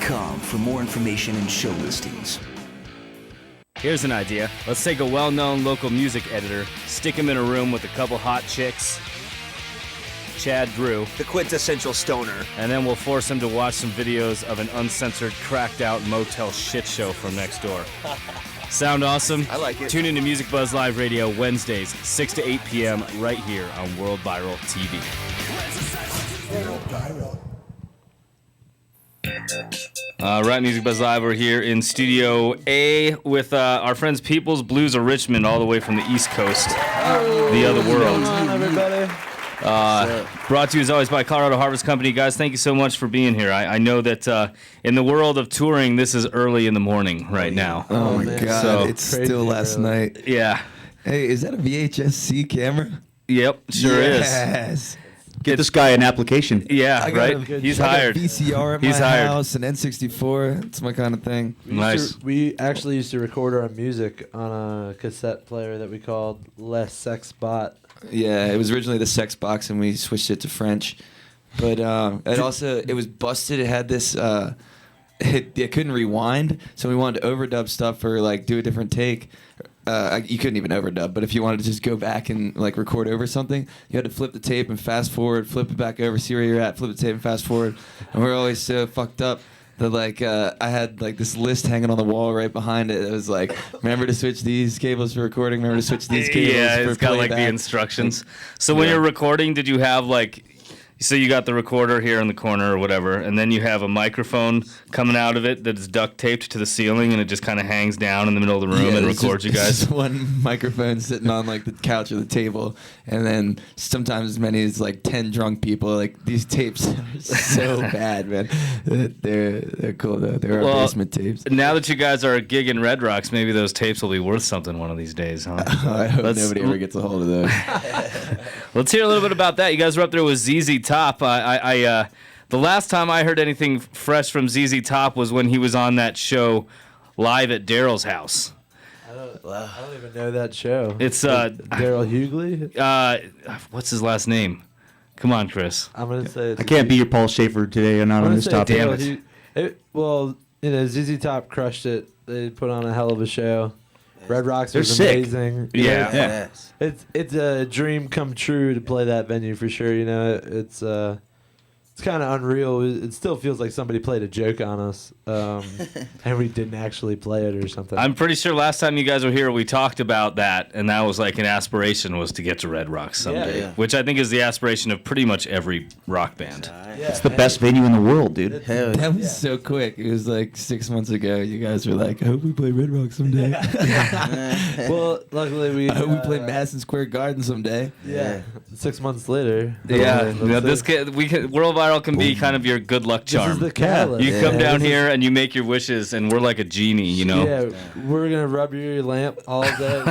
WORLDVIRAL.com for more information and show listings. Here's an idea. Let's take a well-known local music editor, stick him in a room with a couple hot chicks, Chad Drew, the quintessential stoner, and then we'll force him to watch some videos of an uncensored, cracked-out motel shit show from next door. Sound awesome? I like it. Tune into Music Buzz Live Radio Wednesdays, 6 to 8 p.m. right here on World Viral TV. Right, Music Buzz Live, we're here in Studio A with our friends People's Blues of Richmond, all the way from the East Coast, the other world. What's going on, everybody? Brought to you as always by Colorado Harvest Company. Guys, thank you so much for being here. I know that in the world of touring, this is early in the morning right now. Oh my God, So- it's still last night. Yeah. Hey, is that a VHS-C camera? Yep, sure is. Yes. Get this guy an application. Yeah, I got right? a- He's I got hired. a VCR at He's my hired. house, an N64. It's my kind of thing. Nice. We actually used to record our music on a cassette player that we called Les Sex Bot. Yeah, it was originally the Sex Box, and we switched it to French. But it was busted. It had this. It couldn't rewind, so we wanted to overdub stuff or like do a different take. You couldn't even overdub, but if you wanted to just go back and like record over something, you had to flip the tape and fast forward, flip it back over, see where you're at, flip the tape and fast forward. And we're always so fucked up that like I had like this list hanging on the wall right behind it. It was like, remember to switch these cables for recording, remember to switch these cables Yeah, for it's got like the playback. instructions. So when you're recording, did you have like, so you got the recorder here in the corner or whatever, and then you have a microphone coming out of it that's duct taped to the ceiling, and it just kind of hangs down in the middle of the room and it's records just, you guys? Just one microphone sitting on like the couch or the table, and then sometimes as many as like 10 drunk people. Like these tapes are so bad, man. They're cool though. They're our basement tapes. Now that you guys are gigging Red Rocks, maybe those tapes will be worth something one of these days, huh? I hope nobody ever gets a hold of those. Let's hear a little bit about that. You guys were up there with ZZ Top. The last time I heard anything fresh from ZZ Top was when he was on that show live at Daryl's house. I don't even know that show. It's Daryl Hughley. What's his last name? Come on, Chris. I'm gonna say it's I can't be your Paul Schaefer today and not on this topic. Damn it. Well, ZZ Top crushed it. They put on a hell of a show. Red Rocks They're was sick. amazing. Yeah. It's a dream come true to play that venue for sure. You know, it's kind of unreal. It still feels like somebody played a joke on us, and we didn't actually play it or something. I'm pretty sure last time you guys were here, we talked about that, and that was like an aspiration was to get to Red Rocks someday, Yeah. which I think is the aspiration of pretty much every rock band. It's the best venue in the world, dude. That was so quick. It was like 6 months ago. You guys were like, I hope we play Red Rock someday. Well, luckily I hope we play Madison Square Garden someday. Yeah, 6 months later. Yeah, Let's you know, say- World Viral can be kind of your good luck This is charm. the catalyst. You come down This is- here and you make your wishes, and we're like a genie, you know. Yeah, we're gonna rub your lamp all day.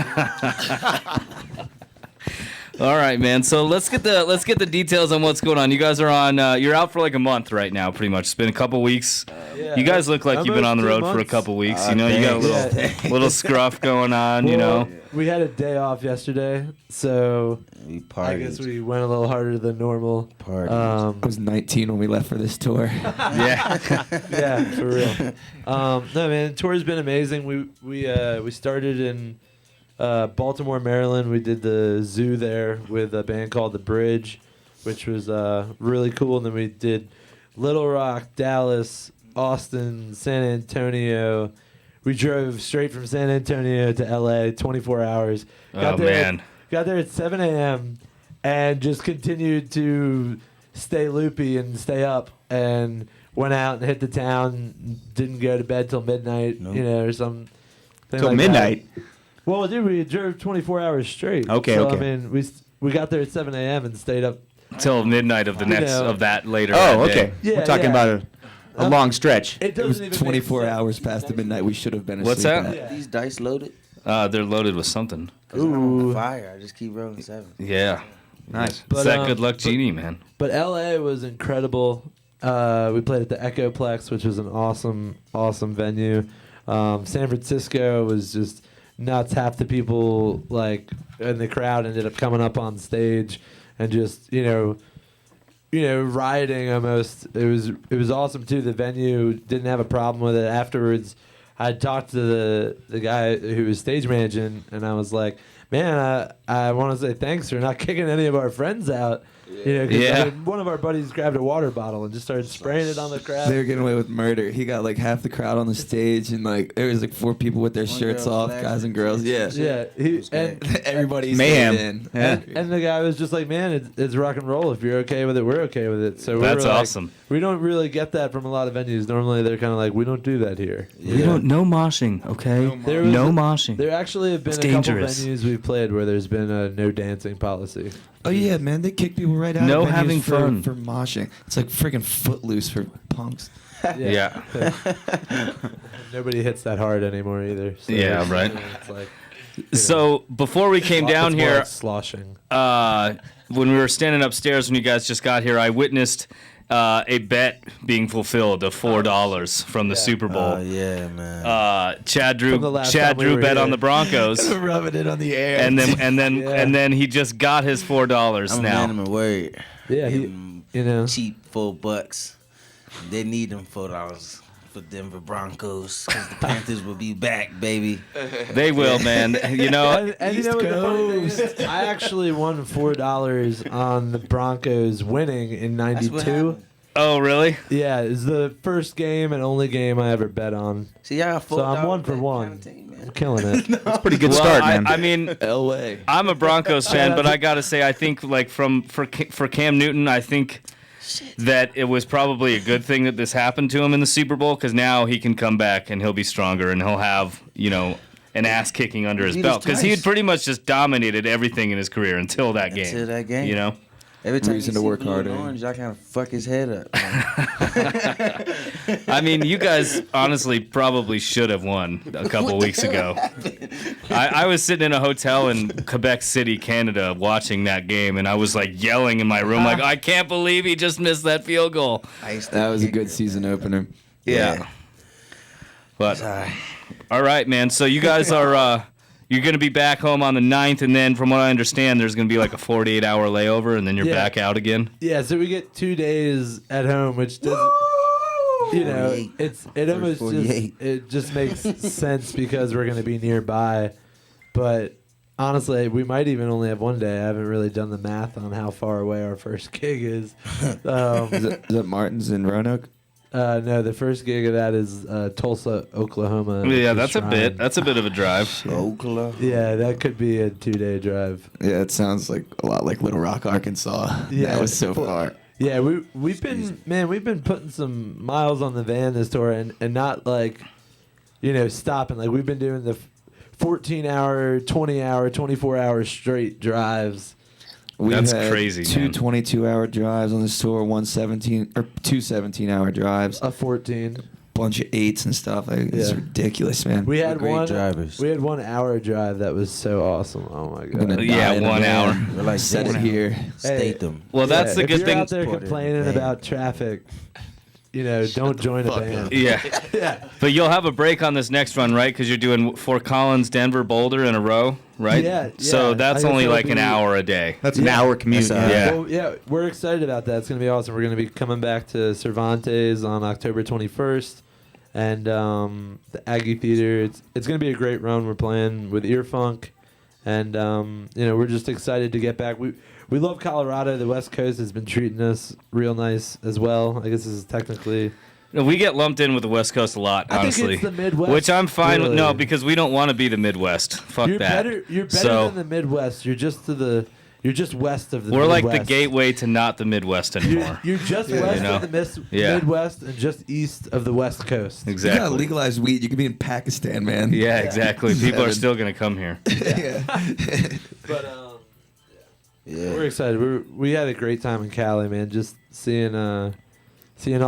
All right, man. So let's get the details on what's going on. You guys are on. You're out for like a month right now, pretty much. It's been a couple weeks. Yeah. You guys look like you've been on the road Almost for a 2 couple weeks. You know, you got a thanks. little scruff going on. You know. Well, we had a day off yesterday, so We I guess partied. we went a little harder than normal. Partied. I was 19 when we left for this tour. Yeah. Yeah, for real. No, man, the tour's been amazing. We started in Baltimore, Maryland. We did the zoo there with a band called The Bridge, which was really cool. And then we did Little Rock, Dallas, Austin, San Antonio. We drove straight from San Antonio to LA, 24 hours. Oh, man. Got there at 7 a.m. and just continued to stay loopy and stay up, and went out and hit the town. Didn't go to bed till midnight, Nope. you know, or something. Till like midnight. that. Well, dude, we drove 24 hours straight. Okay, so, okay. I mean, we got there at 7 a.m. and stayed up. Till midnight of the next know. of that later. Oh, that day. okay. Yeah, We're talking yeah. about a long stretch. It It was doesn't even 24 make sense. hours past the midnight. We should have been asleep. What's that? at. Yeah. These dice loaded? They're loaded with something. Cause I'm on Ooh. the fire. I just keep rolling 7. Yeah. Nice. It's But, that good luck genie, man. But LA was incredible. We played at the Echoplex, which was an awesome venue. San Francisco was just nuts. Half the people like in the crowd ended up coming up on stage and just rioting almost. It was awesome too. The venue didn't have a problem with it. Afterwards, I talked to the guy who was stage managing, and I was like, "Man, I want to say thanks for not kicking any of our friends out." Yeah. One of our buddies grabbed a water bottle and just started spraying it on the crowd. They were getting away with murder. He got like half the crowd on the stage, and like there was like 4 people with their shirts girl off, flagged guys and it. girls. Yeah, Yeah, everybody's Mayhem. in. Yeah. and the guy was just like, "Man, it's rock and roll. If you're okay with it, we're okay with it." So That's we were like, awesome. We don't really get that from a lot of venues. Normally, they're kind of like, "We don't do that here." We don't no moshing, okay? There was No a- moshing. There actually have been It's a dangerous. couple venues we've played where there's been a no dancing policy. Oh yeah, man, they kick people right out. No of venues having fun. for moshing. It's like freaking Footloose for punks. Yeah. Nobody hits that hard anymore either. So Yeah, it's, right. It's like So before we came down it's more here, like sloshing. when we were standing upstairs when you guys just got here, I witnessed a bet being fulfilled of $4 from the Super Bowl. Oh yeah, man. Chad From the Drew last Chad time we Drew were bet on here. the Broncos, Rubbing it on the air. and then Yeah. he just got his $4 I'm a now. man of my word. Yeah, Give he, 'em you know. cheap $4. They need them $4 for Denver Broncos because the Panthers will be back, baby. They will, man. You know, And you know what the funny thing is? I actually won $4 on the Broncos winning in That's what '92. happened. oh really? Yeah, it's the first game and only game I ever bet on. See, y'all got $4. So I'm 1 for bet 1. kind of team, man. I'm killing it. That's a pretty good Well, start, man. I mean, Elway. I'm a Broncos fan, but I gotta say, I think like for Cam Newton, I think that it was probably a good thing that this happened to him in the Super Bowl because now he can come back and he'll be stronger and he'll have an ass kicking under his Beat belt us because he had twice. pretty much just dominated everything in his career until that game. Until that game. You know. Every time Reason you to see work blue and harder. orange, y'all kind of fuck his head up. man. I mean, you guys honestly probably should have won a couple weeks ago. I was sitting in a hotel in Quebec City, Canada, watching that game, and I was like yelling in my room, like, I can't believe he just missed that field goal. I used to That was a kick good it. season opener. Yeah. But Sorry. all right, man. So you guys are you're gonna be back home on the 9th, and then from what I understand, there's gonna be like a 48-hour layover, and then you're Yeah. back out again. Yeah, so we get 2 days at home, which doesn't, 48. it almost 48. just makes sense because we're going to be nearby. But honestly, we might even only have 1 day. I haven't really done the math on how far away our first gig is. Is that Martin's in Roanoke? No, the first gig of that is Tulsa, Oklahoma. Yeah, the that's a Shrine. bit. That's a bit of a drive. Oklahoma. Yeah, that could be a 2-day drive. Yeah, it sounds like a lot like Little Rock, Arkansas. Yeah. That was so far. Yeah, we've been putting some miles on the van this tour and not like, stopping. Like we've been doing the 14-hour, 20-hour, 24-hour straight drives. We've That's had crazy, Two man. 22-hour two 17-hour drives. A 14. Bunch of 8s and stuff. It's Yeah. ridiculous, man. We had great one drivers. We had 1 hour drive that was so awesome. Oh my I'm gonna god. Yeah, die in a 1 van. hour. We're like Set it Denver. here. Statham. Well, that's the if good you're thing. out there Put it in complaining the van. about traffic, don't join a band. Yeah. Yeah. But you'll have a break on this next run, right? Because you're doing Fort Collins, Denver, Boulder in a row, right? Yeah, So yeah. that's I guess only it'll like an be- hour a day. That's an hour commute. That's yeah. Yeah. Well, yeah, we're excited about that. It's going to be awesome. We're going to be coming back to Cervantes on October 21st, and the Aggie Theater. It's going to be a great run. We're playing with Earfunk, and we're just excited to get back. We love Colorado. The West Coast has been treating us real nice as well. I guess this is technically. We get lumped in with the West Coast a lot, I honestly. think it's the Midwest. Which I'm fine with. really. No, because we don't want to be the Midwest. Fuck You're that. better. You're better So- than the Midwest. You're just west of the. We're like the Midwest. gateway to not the Midwest anymore. You're just west You know? of the Yeah. Midwest and just east of the West Coast. You gotta Exactly. legalize weed. You could be in Pakistan, man. Yeah, exactly. People are Seven. still going to come here. But Yeah. we're excited. We had a great time in Cali, man. Just seeing all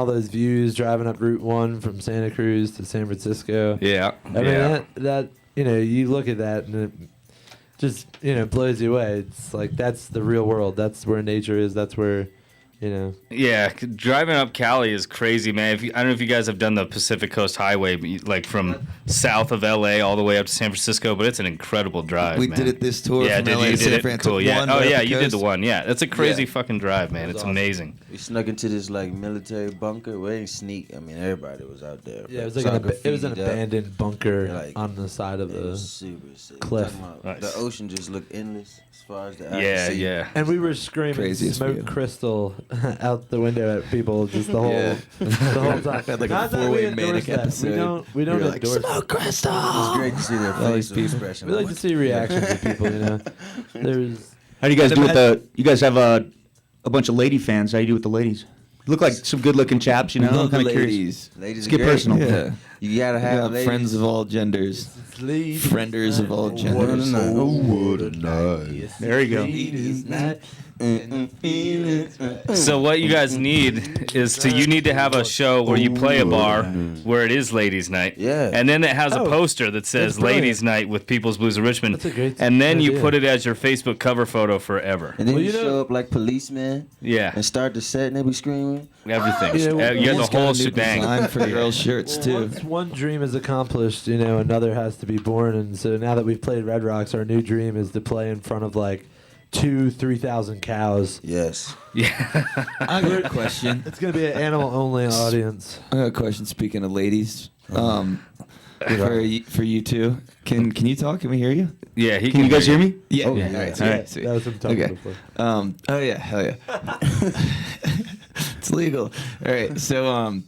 those views, driving up Route 1 from Santa Cruz to San Francisco. Yeah. I mean yeah. that you look at that and it just blows you away. It's like that's the real world. That's where nature is. That's where You know, Yeah, driving up Cali is crazy, man. I don't know if you guys have done the Pacific Coast Highway, like from south of LA all the way up to San Francisco, but it's an incredible drive. We man. did it this tour. Yeah, from did LA you to did San it? Fran. Cool. Took Yeah. one Oh right yeah, up the you did the coast. one. Yeah, that's a crazy Yeah. fucking drive, man. It's awesome. amazing. We snuck into this like military bunker. We ain't sneak. I mean, everybody was out there. yeah, it was but like it's all it was an graffitied up. abandoned bunker Like, on the side of It the. was super sick. cliff. Talking about Nice. The ocean just looked endless as far as the eye Yeah, could see. yeah. And we were screaming Craziest "Smoke view. Crystal" out the window at people just the whole Yeah. the whole time. Had like a Not that we four-way endorse manic that. episode. We don't We were like, endorse. "Smoke Crystal!" It was great to see their All these facial people. expression. We like to see reactions of people. You know, there's. How do you guys do with the? You guys have a bunch of lady fans. How do you do with the ladies? You look like some good-looking chaps. You know, I'm Love the kind of curious. ladies. Ladies Let's are get great. personal. Yeah. You gotta We have got ladies. friends of all genders. Frienders of all genders. What a night. There you go. So what you guys need is you need to have a show where you play a bar where it is ladies' night. Yeah. And then it has a Oh, poster that says that's brilliant. ladies' night with People's Blues of Richmond. That's a great and then you idea. put it as your Facebook cover photo forever. And then Well, you you know- show up like policemen Yeah. and start the set and they be screaming. Everything. You know, You get Almost the whole got a new shebang. design for girls' shirts too. Once one dream is accomplished, you know, another has to be born. And so now that we've played Red Rocks, our new dream is to play in front of like 2,000-3,000 cows. Yes. Yeah. I got a question. It's gonna be an animal-only audience. I got a question. Speaking of ladies, for you two, can you talk? Can we hear you? Yeah. He Can you guys hear me? Yeah. Oh, yeah. yeah. All right. Yeah. Sweet, All right, sweet. that was him talking Okay. before. Oh yeah, hell yeah. It's legal. All right, so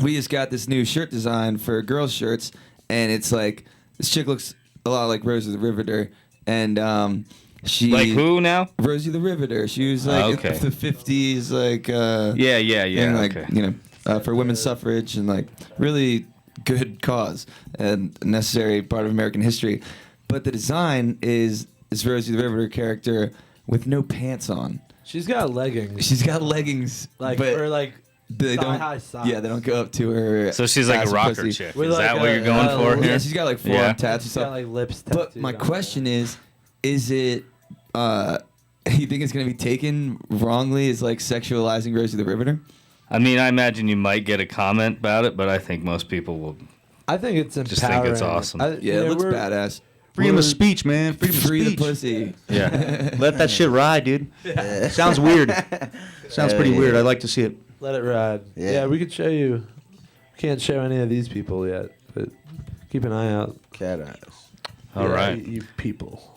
we just got this new shirt design for girls' shirts, and it's like this chick looks a lot like Rosie the Riveter, and she Like who now? Rosie the Riveter. She was like okay. the 50s, like Yeah. and, like Okay. you know, for women's suffrage and like really good cause and necessary part of American history. But the design is this Rosie the Riveter character with no pants on. She's got leggings, She's got leggings, like but or like they don't. thigh-high socks. Yeah, they don't go up to her. So she's like ass a and rocker pussy. chick. With Is like that what a- you're going for yeah, here? Yeah, she's got like forearm Yeah. tats and She's got stuff. like lips. But tattooed my on question is it? You think it's gonna be taken wrongly as like sexualizing Rosie the Riveter? I mean, I imagine you might get a comment about it, but I think most people will. I think it's empowering. Just think it's awesome. Yeah, it looks badass. Freedom of We're- speech, man. Freedom of Free the speech. pussy. Yeah. Let that shit ride, dude. Sounds weird. Sounds pretty weird. I'd like to see it. Let it ride. Yeah. Yeah, we could show you. Can't show any of these people yet, but keep an eye out. Cat eyes. All Yeah, right. you people.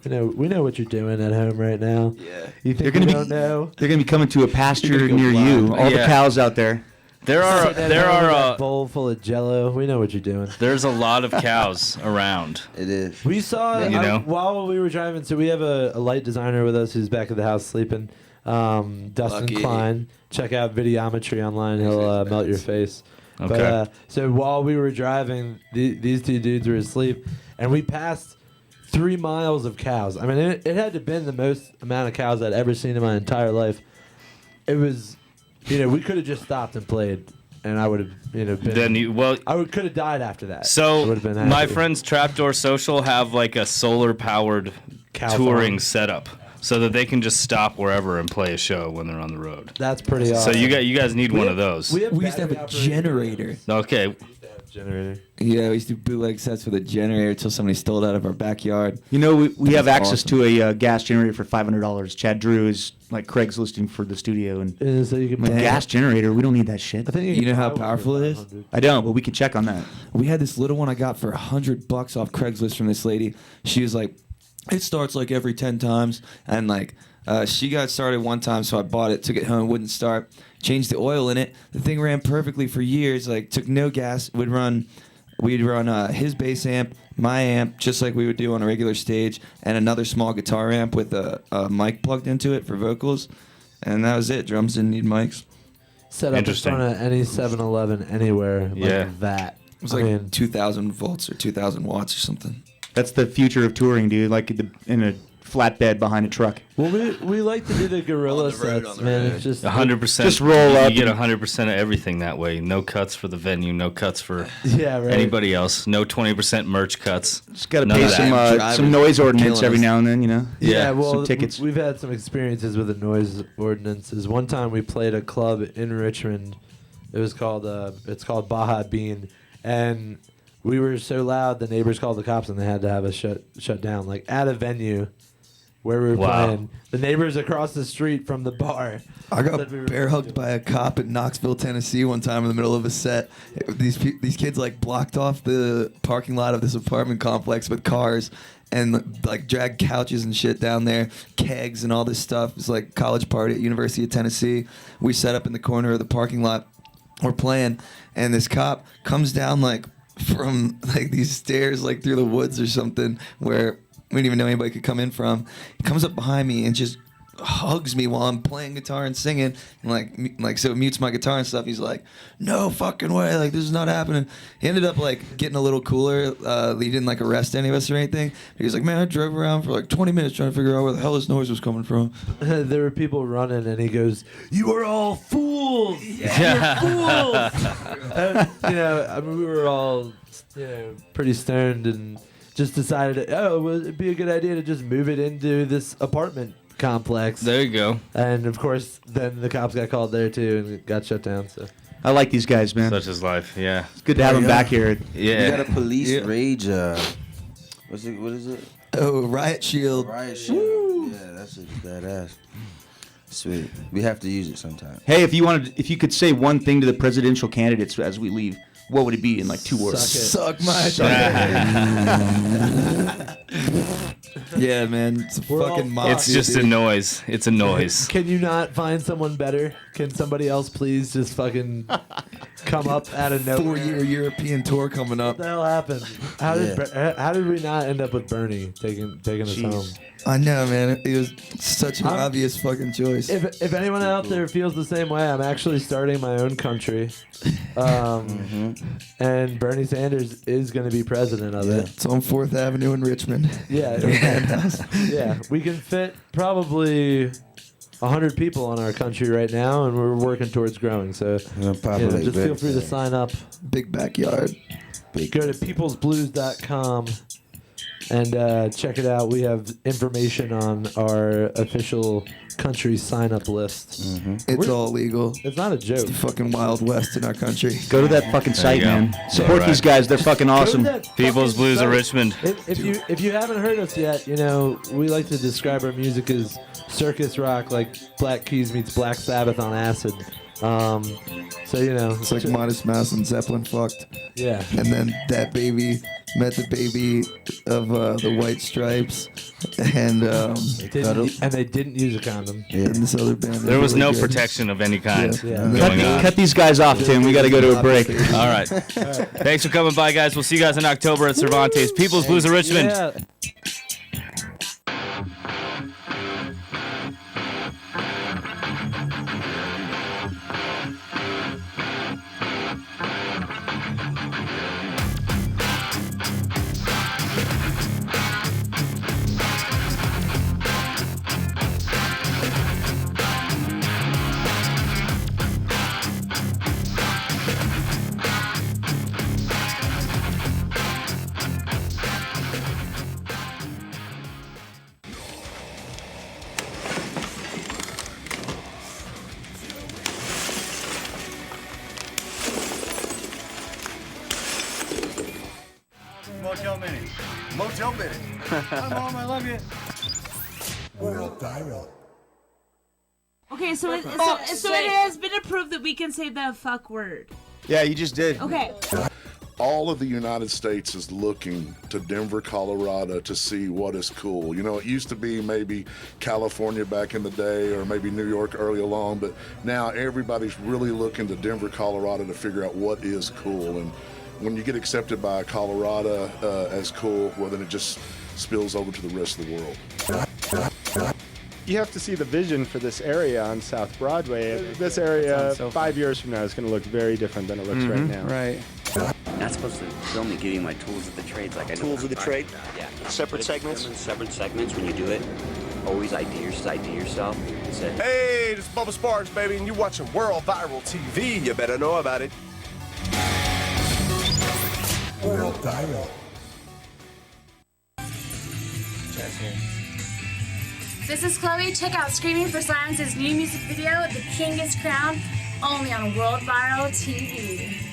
We know what you're doing at home right now. Yeah. You think They're gonna we be- don't know? They're gonna be coming to a pasture You're gonna go near you. blind. All the Yeah. cows out there. There are Sitting at there home with are that bowl full of Jello. We know what you're doing. there's a lot of cows around. It is. We saw You know? while we were driving. So we have a light designer with us who's back at the house sleeping. Dustin Lucky. Klein. Check out Videometry online. He'll melt your face. Okay. But, so while we were driving, these two dudes were asleep, and we passed 3 miles of cows. I mean, it had to have been the most amount of cows I'd ever seen in my entire life. It was, we could have just stopped and played, and I would have, been. Then you I could have died after that. I So would've been my happy. friends Trapdoor Social have like a solar powered Cow touring farm. setup, so that they can just stop wherever and play a show when they're on the road. That's pretty So awesome. you guys need one of those. We used to have a generator. Okay. Generator. Yeah, we used to do bootleg sets with a generator until somebody stole it out of our backyard. You know, we have That's access awesome. to a gas generator for $500. Chad Drew is like Craigslisting for the studio, and And so you can a gas generator. We don't need that shit. I think You can know how buy one for powerful it is? 500. I don't, but we can check on that. We had this little one I got for $100 off Craigslist from this lady. She was like, it starts like every 10 times. And like, she got started one time, so I bought it, took it home, wouldn't start, changed the oil in it. The thing ran perfectly for years, like took no gas, we'd run his bass amp, my amp, just like we would do on a regular stage, and another small guitar amp with a mic plugged into it for vocals. And that was it. Drums didn't need mics. Set up in Interesting. front of any 7-Eleven anywhere Yeah. like that. It was I like mean, 2,000 volts or 2,000 watts or something. That's the future of touring, dude. Like in a flatbed behind a truck. Well, we like to do the gorilla On the road, sets, on the man. road. It's just 100%. Just roll up You get and- 100% of everything that way. No cuts for the venue. No cuts for yeah, right. anybody else. No 20% merch cuts. Just got to None pay of that. some Drivers noise ordinance killing every us. now and then, you know. Yeah, well, some tickets. we've had some experiences with the noise ordinances. One time we played a club in Richmond. It was called it's called Baja Bean, and we were so loud the neighbors called the cops and they had to have us shut down. Like at a venue where we were Wow. playing, the neighbors across the street from the bar. I got said we were- bear hugged by a cop in Knoxville, Tennessee, one time in the middle of a set. These kids like blocked off the parking lot of this apartment complex with cars and like dragged couches and shit down there, kegs and all this stuff. It's like college party at University of Tennessee. We set up in the corner of the parking lot. We're playing, and this cop comes down like from like these stairs, like through the woods or something, where we didn't even know anybody could come in from. He comes up behind me and just hugs me while I'm playing guitar and singing, and like so mutes my guitar and stuff. He's like, "No fucking way! Like this is not happening." He ended up like getting a little cooler. He didn't like arrest any of us or anything. He was like, "Man, I drove around for like 20 minutes trying to figure out where the hell this noise was coming from." There were people running, and he goes, "You are all fools! Yeah. You're fools!" And, you know, I mean, we were all, you know, pretty stoned, and just decided, it'd be a good idea to just move it into this apartment complex. There you go. And of course, then the cops got called there too, and it got shut down. So I like these guys, man. Such is life. Yeah. It's good to have them Yeah. back here. Yeah. We got a police Yeah. rage. What is it? Oh, riot shield. Riot shield. Yeah, that's a badass. Sweet. We have to use it sometime. Hey, if you could say one thing to the presidential candidates as we leave, what would it be in like 2 words? Suck my Yeah, man. It's a We're all fucking mafia. It's just a dude. noise. It's a noise. can you not find someone better? Can somebody else please just fucking come up out of nowhere? 4-year European tour coming up. What the hell happened? How did we not end up with Bernie taking us home? I know, man. It was such an I'm- obvious fucking choice. If anyone out there feels the same way, I'm actually starting my own country, and Bernie Sanders is going to be president of it. It's on 4th Avenue in Richmond. Yeah, yeah. We can fit probably 100 people on our country right now, and we're working towards growing. So just feel free to sign up. Big backyard. Go to peoplesblues.com and check it out. We have information on our official country sign-up list. It's all legal. It's not a joke. The fucking Wild West in our country. Go to that fucking site, you go. man. Support Right. these guys. They're fucking Go to awesome. that People's fucking Blues of site. Richmond. If you haven't heard us yet, you know, we like to describe our music as circus rock, like Black Keys meets Black Sabbath on acid. So you know, It's like Modest Mouse and Zeppelin fucked. yeah. And then that baby met the baby of the White Stripes. And They didn't use a condom. and this other band. There was really no good. protection of any kind Yeah. Yeah. going on. Cut these guys off, Tim. We got to go to a break. All right. Thanks for coming by, guys. We'll see you guys in October at Cervantes. People's Blues of Richmond. Yeah. Motel Mini. Motel Mini. Hi, Mom, I love you. Okay, so it has been approved that we can say the fuck word. Yeah, you just did. Okay. All of the United States is looking to Denver, Colorado to see what is cool. You know, it used to be maybe California back in the day or maybe New York early along, but now everybody's really looking to Denver, Colorado to figure out what is cool. And when you get accepted by Colorado as cool, well, then it just spills over to the rest of the world. You have to see the vision for this area on South Broadway. This area 5 years from now is going to look very different than it looks right now. Right. not supposed to film me giving my tools of the trades. Like I know Tools of the trade? Yeah. Separate segments? Separate segments. When you do it, always ID yourself. And say, Hey, this is Bubba Sparks, baby, and you're watching World Viral TV. You better know about it. World Viral. This is Chloe. Check out Screaming for Silence's new music video, The King is Crowned, only on World Viral TV.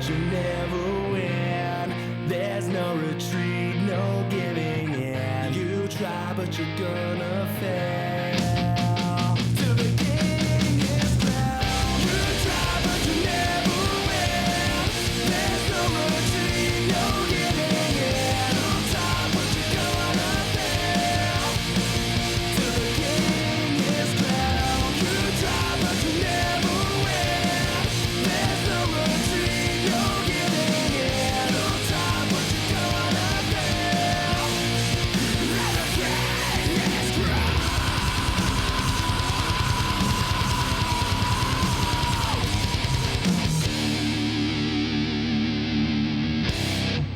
But you never win. There's no retreat, no giving in. You try, but you're gonna fail.